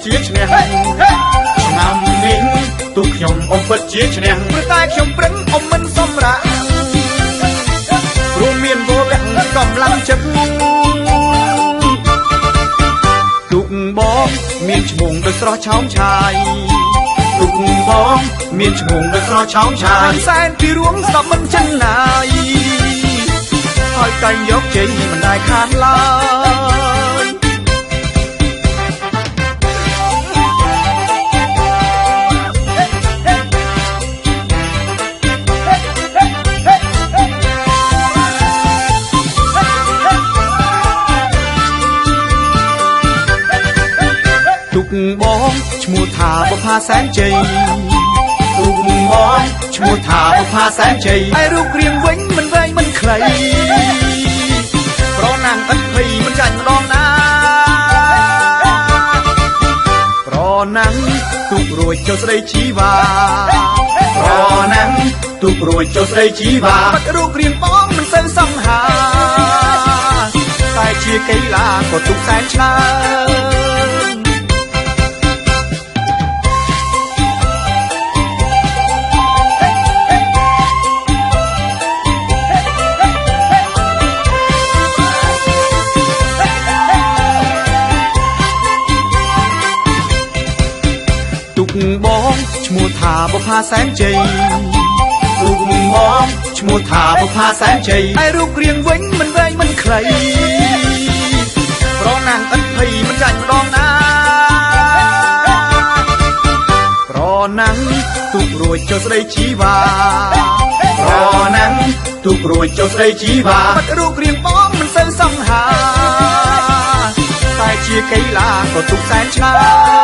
ជាឈ្នះឆ្នាំនេះទូខ្ញុំអ៊ំពិតជាឈ្នះព្រោះតែខ្ញុំប្រឹងអ៊ំមិនសម្រាប់ព្រោះមានវរៈកម្លាំងចិត្តទូកបងមានឈ្មោះដូចស្រស់ឆោមឆាយទូកបងមានឈ្មោះដូចស្រស់ឆោមឆាយសែនពីរួងស្ដាប់មិនចិនណាយហើយតែងយកជ័យមិនដែលខានឡើយទូកបងឈ្មោះថាបុប្ផាសែនជ័យទូកបងឈ្មោះថាបុប្ផាសែនជ័យហើយរូបរាងវិញមិនវែងមិនខ្លីប្រណាំងឥតភ័យមិនចាញ់ម្ដងណាប្រណាំងទូករួចចូលស្ដីជីវ៉ាប្រណាំងទូករួចចូលស្ដីជីវ៉ាបាត់រូបរាងបងមិនសូវសំហាតែជាកីឡាក៏ទូកសែនឆ្លើយទូកបងឈ្មោះថាបុប្ផាសែនជ័យទូកបងឈ្មោះថាបុប្ផាសែនជ័យហើយរូបរាងវិញមិនវែងមិនខ្លីប្រណាំងឥតភ័យមិនចាញ់ម្ដងណាប្រណាំងទូករួចចូលស្ដីជីវ៉ាប្រណាំងទូករួចចូលស្ដីជីវ៉ាបាត់រូបរាងបងមិនសូវសំហាតែជាកីឡាក៏ទូកសែនឆ្លើយ